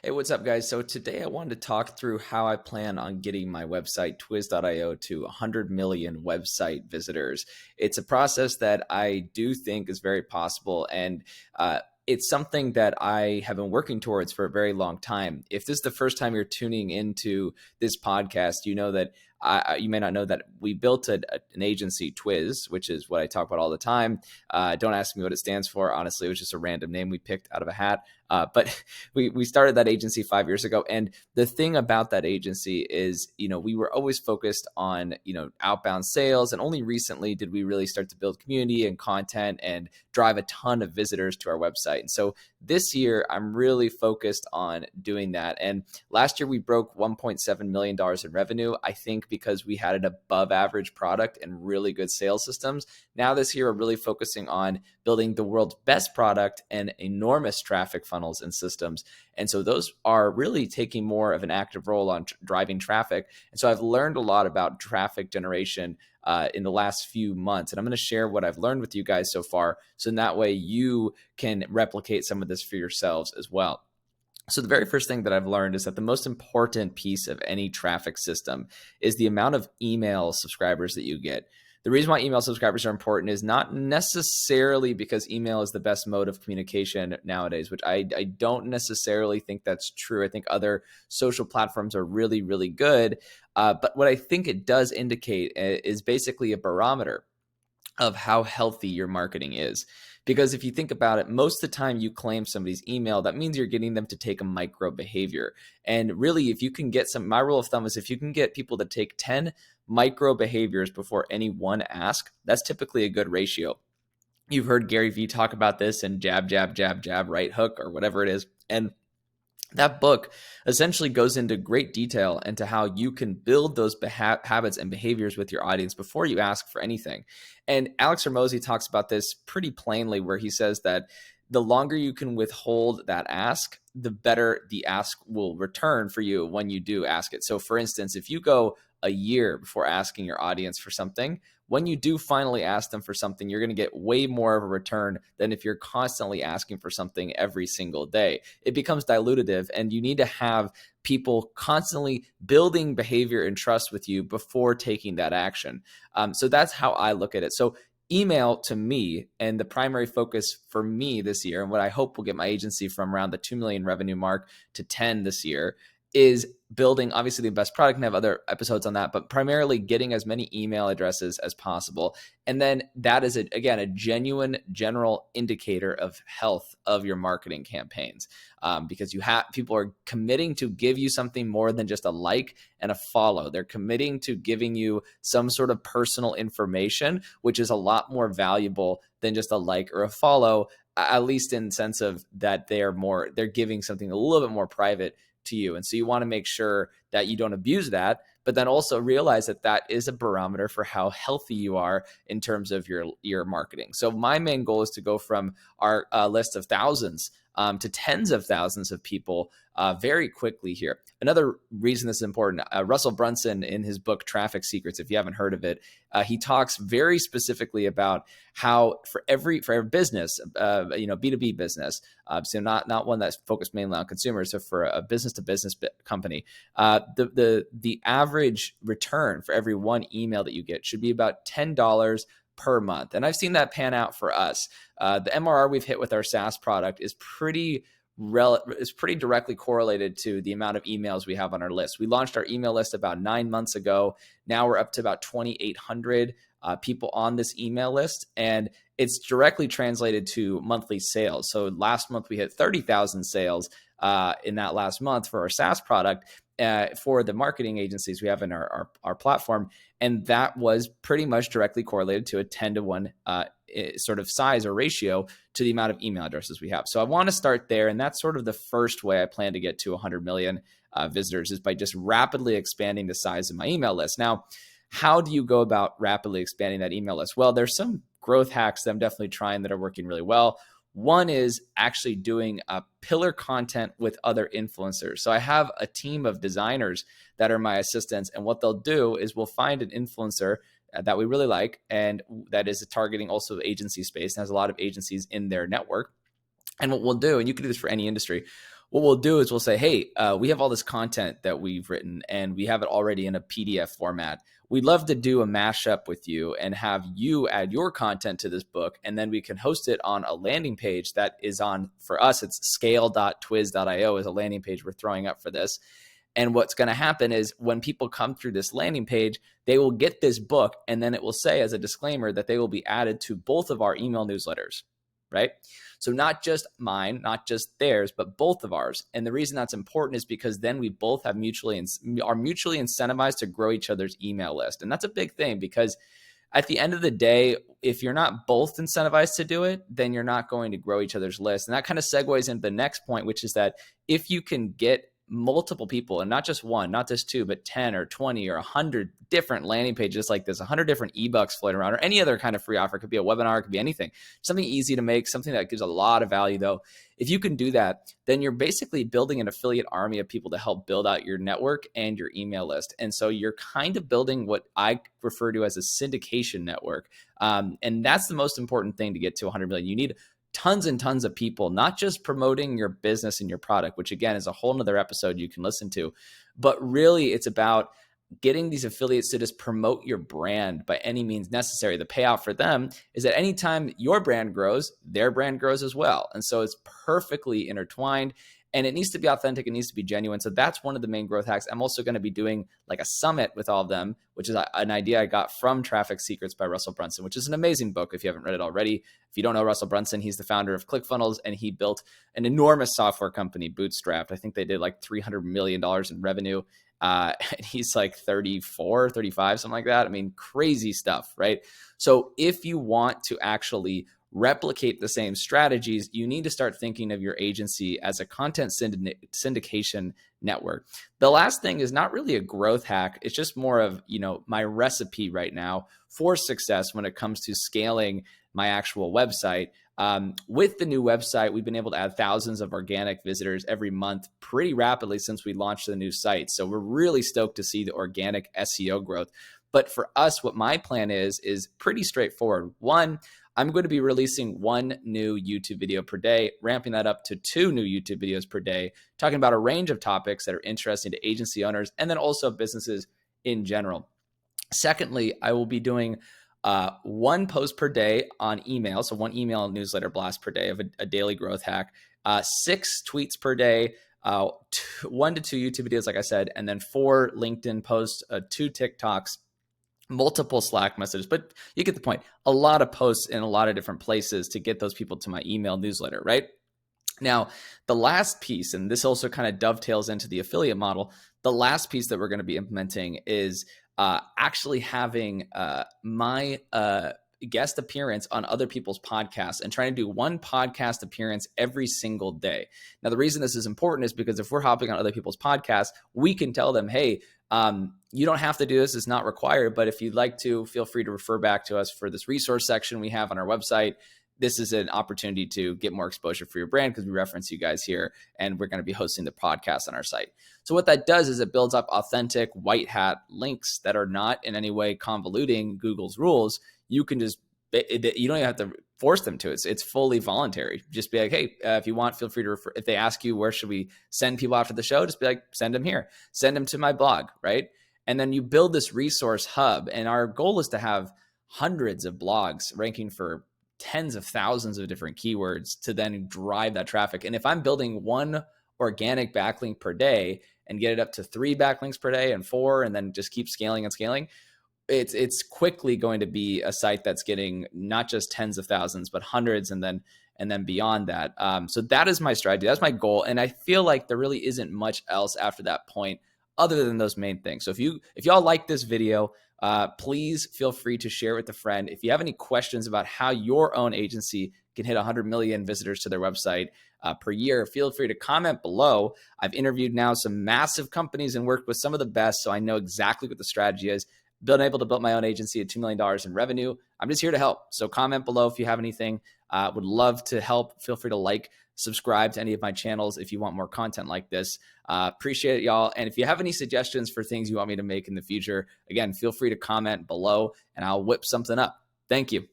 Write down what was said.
Hey, what's up, guys? So today I wanted to talk through how I plan on getting my website, Twiz.io, to 100 million website visitors. It's a process that I do think is very possible, and it's something that I have been working towards for a very long time. If this is the first time you're tuning into this podcast, you know that you may not know that we built an agency, Twiz, which is what I talk about all the time. Don't ask me what it stands for. Honestly, it was just a random name we picked out of a hat. But we started that agency 5 years ago. And the thing about that agency is, we were always focused on, outbound sales. And only recently did we really start to build community and content and drive a ton of visitors to our website. And so this year, I'm really focused on doing that. And last year, we broke $1.7 million in revenue, I think because we had an above average product and really good sales systems. Now this year, we're really focusing on building the world's best product and enormous traffic funnels and systems. And so those are really taking more of an active role on driving traffic. And so I've learned a lot about traffic generation in the last few months. And I'm going to share what I've learned with you guys so far. So in that way, you can replicate some of this for yourselves as well. So the very first thing that I've learned is that the most important piece of any traffic system is the amount of email subscribers that you get. The reason why email subscribers are important is not necessarily because email is the best mode of communication nowadays, which I don't necessarily think that's true. I think other social platforms are really, really good. But what I think it does indicate is basically a barometer of how healthy your marketing is. Because if you think about it, most of the time you claim somebody's email, that means you're getting them to take a micro behavior. And really, if you can get my rule of thumb is if you can get people to take 10 micro behaviors before any one ask, that's typically a good ratio. You've heard Gary Vee talk about this and jab, jab, jab, jab, right hook, or whatever it is. And that book essentially goes into great detail into how you can build those habits and behaviors with your audience before you ask for anything. And Alex Hormozi talks about this pretty plainly, where he says that the longer you can withhold that ask, the better the ask will return for you when you do ask it. So for instance, if you go a year before asking your audience for something, when you do finally ask them for something, you're going to get way more of a return than if you're constantly asking for something every single day. It becomes dilutive, and you need to have people constantly building behavior and trust with you before taking that action. So that's how I look at it. So email to me, and the primary focus for me this year, and what I hope will get my agency from around the 2 million revenue mark to 10 this year, is building obviously the best product, and have other episodes on that, but primarily getting as many email addresses as possible. And then that is, again, a genuine general indicator of health of your marketing campaigns, because people are committing to give you something more than just a like and a follow. They're committing to giving you some sort of personal information, which is a lot more valuable than just a like or a follow, at least in the sense of that they're giving something a little bit more private to you. And so you want to make sure that you don't abuse that, but then also realize that that is a barometer for how healthy you are in terms of your marketing. So my main goal is to go from our list of thousands to tens of thousands of people very quickly here. Another reason this is important, Russell Brunson, in his book Traffic Secrets, if you haven't heard of it, he talks very specifically about how for every business, B2B business, so not one that's focused mainly on consumers, so for a business to business company, the average return for every one email that you get should be about $10 per month. And I've seen that pan out for us. The MRR we've hit with our SaaS product is pretty directly correlated to the amount of emails we have on our list. We launched our email list about 9 months ago. Now we're up to about 2,800 people on this email list, and it's directly translated to monthly sales. So last month we hit 30,000 sales in that last month for our SaaS product for the marketing agencies we have in our platform. And that was pretty much directly correlated to a 10-to-1 sort of size or ratio to the amount of email addresses we have. So I want to start there. And that's sort of the first way I plan to get to 100 million visitors, is by just rapidly expanding the size of my email list. Now, how do you go about rapidly expanding that email list? Well, there's some growth hacks that I'm definitely trying that are working really well. One is actually doing pillar content with other influencers. So I have a team of designers that are my assistants, and what they'll do is we'll find an influencer that we really like, and that is targeting also agency space and has a lot of agencies in their network. And what we'll do, and you can do this for any industry, what we'll do is we'll say, hey, we have all this content that we've written and we have it already in a PDF format. We'd love to do a mashup with you and have you add your content to this book. And then we can host it on a landing page that is on, for us, it's scale.twiz.io is a landing page we're throwing up for this. And what's going to happen is when people come through this landing page, they will get this book. And then it will say as a disclaimer that they will be added to both of our email newsletters, right? So not just mine, not just theirs, but both of ours. And the reason that's important is because then we both have mutually incentivized to grow each other's email list. And that's a big thing, because at the end of the day, if you're not both incentivized to do it, then you're not going to grow each other's list. And that kind of segues into the next point, which is that if you can get multiple people, and not just one, not just two, but 10 or 20 or 100 different landing pages like this, 100 different ebooks floating around, or any other kind of free offer. It could be a webinar, it could be anything, something easy to make, something that gives a lot of value though. If you can do that, then you're basically building an affiliate army of people to help build out your network and your email list. And so you're kind of building what I refer to as a syndication network. And that's the most important thing to get to 100 million. You need tons and tons of people, not just promoting your business and your product, which again is a whole nother episode you can listen to, but really it's about getting these affiliates to just promote your brand by any means necessary. The payout for them is that anytime your brand grows, their brand grows as well. And so it's perfectly intertwined. And it needs to be authentic. It needs to be genuine. So that's one of the main growth hacks. I'm also going to be doing like a summit with all of them, which is an idea I got from Traffic Secrets by Russell Brunson, which is an amazing book if you haven't read it already. If you don't know Russell Brunson, he's the founder of ClickFunnels, and he built an enormous software company, bootstrapped. I think they did like $300 million in revenue. And he's like 34, 35, something like that. I mean, crazy stuff, right? So if you want to actually replicate the same strategies, you need to start thinking of your agency as a content syndication network. The last thing is not really a growth hack. It's just more of, my recipe right now for success when it comes to scaling my actual website. With the new website, we've been able to add thousands of organic visitors every month pretty rapidly since we launched the new site. So we're really stoked to see the organic SEO growth. But for us, what my plan is pretty straightforward. One, I'm going to be releasing one new YouTube video per day, ramping that up to 2 new YouTube videos per day, talking about a range of topics that are interesting to agency owners and then also businesses in general. Secondly, I will be doing 1 post per day on email. So 1 email newsletter blast per day of a daily growth hack, 6 tweets per day, 1 to 2 YouTube videos, like I said, and then 4 LinkedIn posts, 2 TikToks, multiple Slack messages, but you get the point. A lot of posts in a lot of different places to get those people to my email newsletter, right? Now, the last piece, and this also kind of dovetails into the affiliate model, the last piece that we're going to be implementing is actually having my guest appearance on other people's podcasts and trying to do 1 podcast appearance every single day. Now, the reason this is important is because if we're hopping on other people's podcasts, we can tell them, hey, you don't have to do this. It's not required. But if you'd like to, feel free to refer back to us for this resource section we have on our website. This is an opportunity to get more exposure for your brand because we reference you guys here, and we're going to be hosting the podcast on our site. So what that does is it builds up authentic white hat links that are not in any way convoluting Google's rules. You can just, you don't even have to force them to. It's fully voluntary. Just be like, hey, if you want, feel free to refer. If they ask you, where should we send people after the show? Just be like, send them here. Send them to my blog, right? And then you build this resource hub. And our goal is to have hundreds of blogs ranking for tens of thousands of different keywords to then drive that traffic. And if I'm building 1 organic backlink per day and get it up to 3 backlinks per day and 4, and then just keep scaling and scaling, it's quickly going to be a site that's getting not just tens of thousands, but hundreds, and then beyond that. So that is my strategy. That's my goal. And I feel like there really isn't much else after that point other than those main things. So if y'all like this video, please feel free to share it with a friend. If you have any questions about how your own agency can hit 100 million visitors to their website per year, feel free to comment below. I've interviewed now some massive companies and worked with some of the best, so I know exactly what the strategy is. Been able to build my own agency at $2 million in revenue. I'm just here to help. So comment below if you have anything. Would love to help. Feel free to like, subscribe to any of my channels if you want more content like this. Appreciate it, y'all. And if you have any suggestions for things you want me to make in the future, again, feel free to comment below and I'll whip something up. Thank you.